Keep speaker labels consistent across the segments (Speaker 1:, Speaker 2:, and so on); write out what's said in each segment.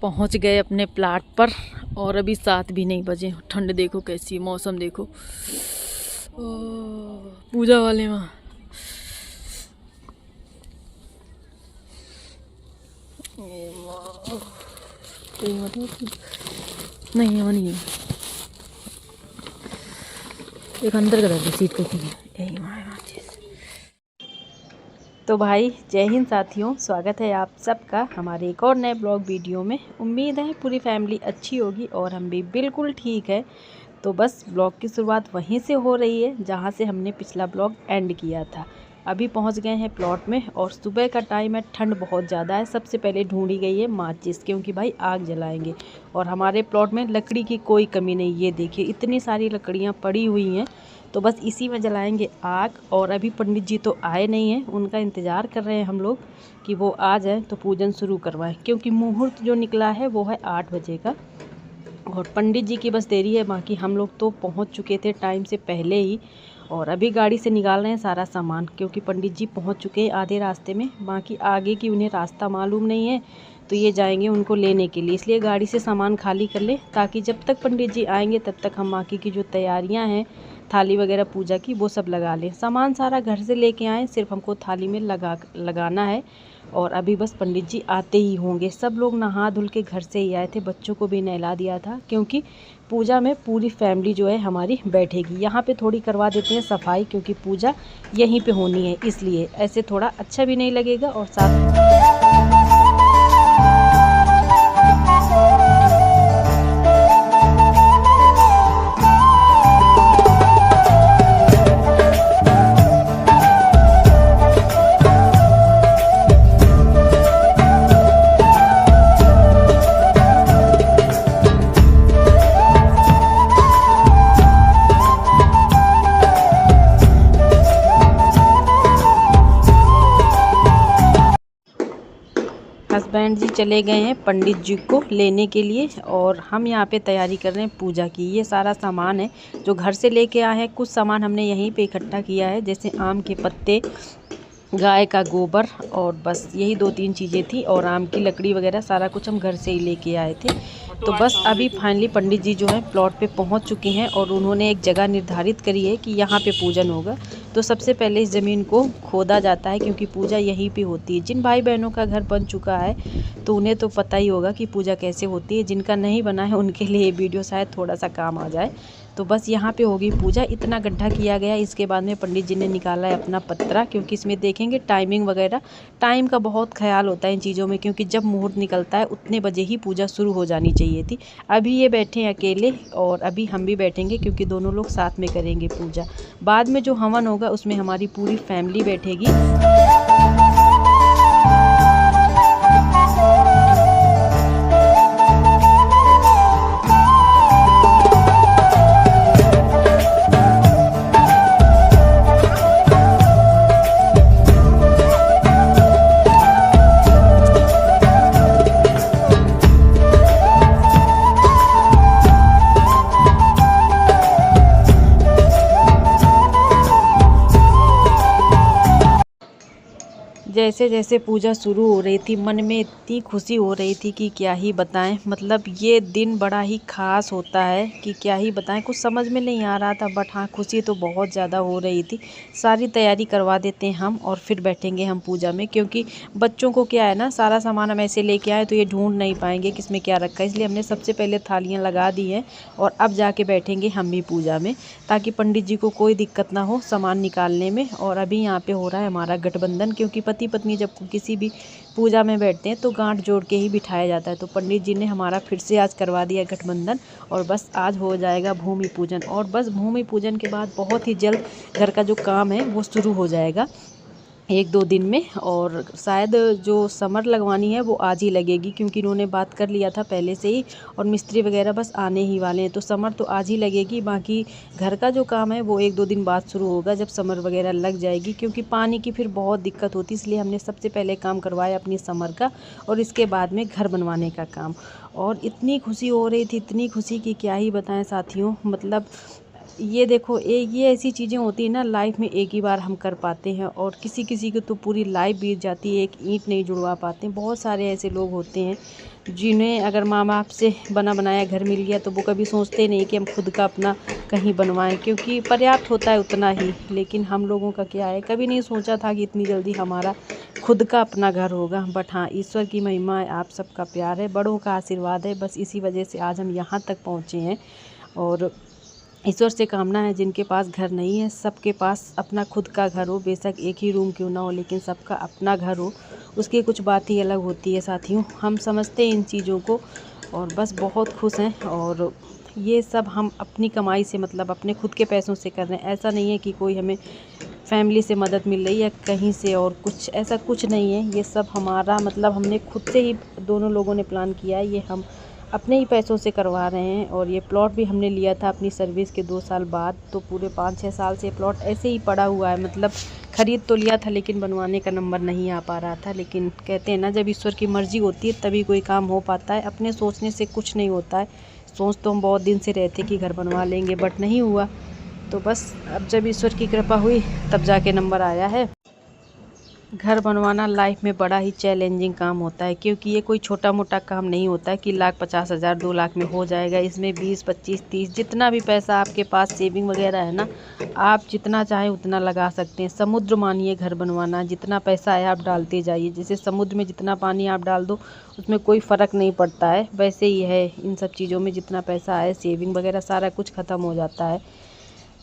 Speaker 1: पहुंच गए अपने प्लाट पर और अभी 7 भी नहीं बजे। ठंड देखो कैसी है, मौसम देखो। पूजा वाले वहाँ नहीं, वो नहीं है। एक अंदर का दर्द सीट पे यही तो भाई जय हिंद साथियों, स्वागत है आप सबका हमारे एक और नए ब्लॉग वीडियो में। उम्मीद है पूरी फैमिली अच्छी होगी और हम भी बिल्कुल ठीक है। तो बस ब्लॉग की शुरुआत वहीं से हो रही है जहां से हमने पिछला ब्लॉग एंड किया था। अभी पहुंच गए हैं प्लॉट में और सुबह का टाइम है, ठंड बहुत ज़्यादा है। सबसे पहले ढूंढी गई है माचिस, क्योंकि भाई आग जलाएंगे। और हमारे प्लॉट में लकड़ी की कोई कमी नहीं, ये देखिए इतनी सारी लकड़ियाँ पड़ी हुई हैं। तो बस इसी में जलाएंगे आग। और अभी पंडित जी तो आए नहीं हैं, उनका इंतज़ार कर रहे हैं हम लोग कि वो आ जाएं तो पूजन शुरू करवाएं, क्योंकि मुहूर्त जो निकला है वो है 8 बजे का। और पंडित जी की बस देरी है, बाकी हम लोग तो पहुंच चुके थे टाइम से पहले ही। और अभी गाड़ी से निकाल रहे हैं सारा सामान, क्योंकि पंडित जी पहुंच चुके हैं आधे रास्ते में। बाकी आगे की उन्हें रास्ता मालूम नहीं है, तो ये जाएंगे उनको लेने के लिए। इसलिए गाड़ी से सामान खाली कर लें, ताकि जब तक पंडित जी आएंगे तब तक हम बाकी की जो तैयारियां हैं थाली वगैरह पूजा की वो सब लगा लें। सामान सारा घर से लेके आए, सिर्फ हमको थाली में लगाना है। और अभी बस पंडित जी आते ही होंगे। सब लोग नहा धुल के घर से ही आए थे, बच्चों को भी नहला दिया था, क्योंकि पूजा में पूरी फैमिली जो है हमारी बैठेगी। यहाँ पे थोड़ी करवा देते हैं सफाई, क्योंकि पूजा यहीं पे होनी है, इसलिए ऐसे थोड़ा अच्छा भी नहीं लगेगा। और साथ हस्बैंड जी चले गए हैं पंडित जी को लेने के लिए, और हम यहाँ पे तैयारी कर रहे हैं पूजा की। ये सारा सामान है जो घर से लेके आए हैं। कुछ सामान हमने यहीं पे इकट्ठा किया है, जैसे आम के पत्ते, गाय का गोबर, और बस यही 2-3 चीज़ें थी। और आम की लकड़ी वगैरह सारा कुछ हम घर से ही लेके आए थे। तो बस अभी फाइनली पंडित जी जो है प्लॉट पे पहुंच चुके हैं, और उन्होंने एक जगह निर्धारित करी है कि यहाँ पे पूजन होगा। तो सबसे पहले इस ज़मीन को खोदा जाता है, क्योंकि पूजा यहीं पे होती है। जिन भाई बहनों का घर बन चुका है तो उन्हें तो पता ही होगा कि पूजा कैसे होती है। जिनका नहीं बना है उनके लिए ये वीडियो शायद थोड़ा सा काम आ जाए। तो बस यहाँ पे होगी पूजा। इतना गड्ढा किया गया। इसके बाद में पंडित जी ने निकाला है अपना पत्रा, क्योंकि इसमें देखेंगे टाइमिंग वगैरह। टाइम का बहुत ख्याल होता है इन चीज़ों में, क्योंकि जब मुहूर्त निकलता है उतने बजे ही पूजा शुरू हो जानी चाहिए थी। अभी ये बैठे हैं अकेले, और अभी हम भी बैठेंगे, क्योंकि दोनों लोग साथ में करेंगे पूजा। बाद में जो हवन होगा उसमें हमारी पूरी फैमिली बैठेगी। जैसे जैसे पूजा शुरू हो रही थी, मन में इतनी खुशी हो रही थी कि क्या ही बताएं। मतलब ये दिन बड़ा ही ख़ास होता है कि क्या ही बताएं। कुछ समझ में नहीं आ रहा था, बट हाँ खुशी तो बहुत ज़्यादा हो रही थी। सारी तैयारी करवा देते हैं हम, और फिर बैठेंगे हम पूजा में। क्योंकि बच्चों को क्या है ना, सारा सामान हम ऐसे लेके आए तो ये ढूंढ नहीं पाएंगे किसमें क्या रखा है। इसलिए हमने सबसे पहले थालियाँ लगा दी हैं, और अब जाके बैठेंगे हम भी पूजा में, ताकि पंडित जी को कोई दिक्कत ना हो सामान निकालने में। और अभी यहाँ पे हो रहा है हमारा गठबंधन, क्योंकि पति पत्नी जब किसी भी पूजा में बैठते हैं तो गांठ जोड़ के ही बिठाया जाता है। तो पंडित जी ने हमारा फिर से आज करवा दिया गठबंधन, और बस आज हो जाएगा भूमि पूजन। और बस भूमि पूजन के बाद बहुत ही जल्द घर का जो काम है वो शुरू हो जाएगा, 1-2 दिन में। और शायद जो समर लगवानी है वो आज ही लगेगी, क्योंकि इन्होंने बात कर लिया था पहले से ही, और मिस्त्री वगैरह बस आने ही वाले हैं। तो समर तो आज ही लगेगी। बाकी घर का जो काम है वो 1-2 दिन बाद शुरू होगा, जब समर वगैरह लग जाएगी, क्योंकि पानी की फिर बहुत दिक्कत होती है। इसलिए हमने सबसे पहले काम करवाया अपनी समर का, और इसके बाद में घर बनवाने का काम। और इतनी खुशी हो रही थी, इतनी खुशी कि क्या ही बताएं साथियों। मतलब ये देखो ये ऐसी चीज़ें होती है ना लाइफ में, एक ही बार हम कर पाते हैं और किसी किसी की तो पूरी लाइफ बीत जाती है, एक ईंट नहीं जुड़वा पाते। बहुत सारे ऐसे लोग होते हैं जिन्हें अगर माँ बाप से बना बनाया घर मिल गया तो वो कभी सोचते नहीं कि हम खुद का अपना कहीं बनवाएं, क्योंकि पर्याप्त होता है उतना ही। लेकिन हम लोगों का क्या है, कभी नहीं सोचा था कि इतनी जल्दी हमारा खुद का अपना घर होगा। बट हाँ, ईश्वर की महिमा है, आप सबका प्यार है, बड़ों का आशीर्वाद है, बस इसी वजह से आज हम यहाँ तक पहुँचे हैं। और ईश्वर से कामना है जिनके पास घर नहीं है, सबके पास अपना खुद का घर हो, बेशक एक ही रूम क्यों ना हो, लेकिन सबका अपना घर हो, उसकी कुछ बात ही अलग होती है साथियों। हम समझते हैं इन चीज़ों को और बस बहुत खुश हैं। और ये सब हम अपनी कमाई से, मतलब अपने खुद के पैसों से कर रहे हैं। ऐसा नहीं है कि कोई हमें फैमिली से मदद मिल रही है कहीं से और कुछ, ऐसा कुछ नहीं है। ये सब हमारा मतलब हमने खुद से ही दोनों लोगों ने प्लान किया है, ये हम अपने ही पैसों से करवा रहे हैं। और ये प्लॉट भी हमने लिया था अपनी सर्विस के 2 साल बाद, तो पूरे 5-6 साल से प्लॉट ऐसे ही पड़ा हुआ है। मतलब ख़रीद तो लिया था लेकिन बनवाने का नंबर नहीं आ पा रहा था। लेकिन कहते हैं ना, जब ईश्वर की मर्ज़ी होती है तभी कोई काम हो पाता है, अपने सोचने से कुछ नहीं होता है। सोच तो हम बहुत दिन से रहते कि घर बनवा लेंगे, बट नहीं हुआ। तो बस अब जब ईश्वर की कृपा हुई तब जाके नंबर आया है। घर बनवाना लाइफ में बड़ा ही चैलेंजिंग काम होता है, क्योंकि ये कोई छोटा मोटा काम नहीं होता है कि 1,50,000 2 लाख में हो जाएगा। इसमें 20, 25, 30 जितना भी पैसा आपके पास सेविंग वगैरह है ना, आप जितना चाहें उतना लगा सकते हैं। समुद्र मानिए घर बनवाना, जितना पैसा है आप डालते जाइए। जैसे समुद्र में जितना पानी आप डाल दो उसमें कोई फ़र्क नहीं पड़ता है, वैसे ही है इन सब चीज़ों में। जितना पैसा है सेविंग वगैरह सारा कुछ ख़त्म हो जाता है।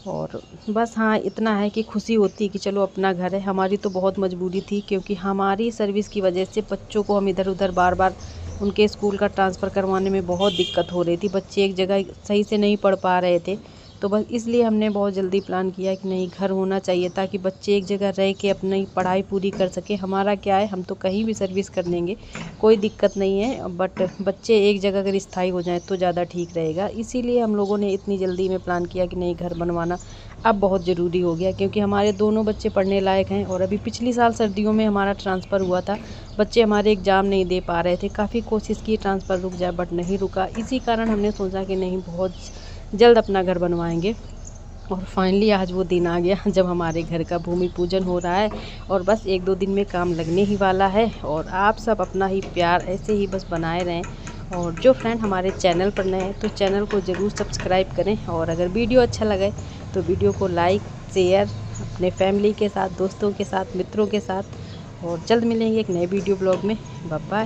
Speaker 1: और बस हाँ, इतना है कि खुशी होती है कि चलो अपना घर है। हमारी तो बहुत मजबूरी थी, क्योंकि हमारी सर्विस की वजह से बच्चों को हम इधर उधर बार बार उनके स्कूल का ट्रांसफ़र करवाने में बहुत दिक्कत हो रही थी। बच्चे एक जगह सही से नहीं पढ़ पा रहे थे, तो बस इसलिए हमने बहुत जल्दी प्लान किया कि नहीं, घर होना चाहिए ताकि बच्चे एक जगह रह के अपनी पढ़ाई पूरी कर सकें। हमारा क्या है, हम तो कहीं भी सर्विस कर लेंगे, कोई दिक्कत नहीं है, बट बच्चे एक जगह अगर स्थायी हो जाएं तो ज़्यादा ठीक रहेगा। इसीलिए हम लोगों ने इतनी जल्दी में प्लान किया कि नहीं, घर बनवाना अब बहुत ज़रूरी हो गया, क्योंकि हमारे दोनों बच्चे पढ़ने लायक हैं। और अभी पिछली साल सर्दियों में हमारा ट्रांसफ़र हुआ था, बच्चे हमारे एग्ज़ाम नहीं दे पा रहे थे। काफ़ी कोशिश की ट्रांसफ़र रुक जाए, बट नहीं रुका। इसी कारण हमने सोचा कि नहीं, बहुत जल्द अपना घर बनवाएंगे। और फाइनली आज वो दिन आ गया जब हमारे घर का भूमि पूजन हो रहा है, और बस 1-2 दिन में काम लगने ही वाला है। और आप सब अपना ही प्यार ऐसे ही बस बनाए रहें। और जो फ्रेंड हमारे चैनल पर नए हैं तो चैनल को ज़रूर सब्सक्राइब करें। और अगर वीडियो अच्छा लगे तो वीडियो को लाइक, शेयर अपने फैमिली के साथ, दोस्तों के साथ, मित्रों के साथ। और जल्द मिलेंगे एक नए वीडियो ब्लॉग में। Bye bye.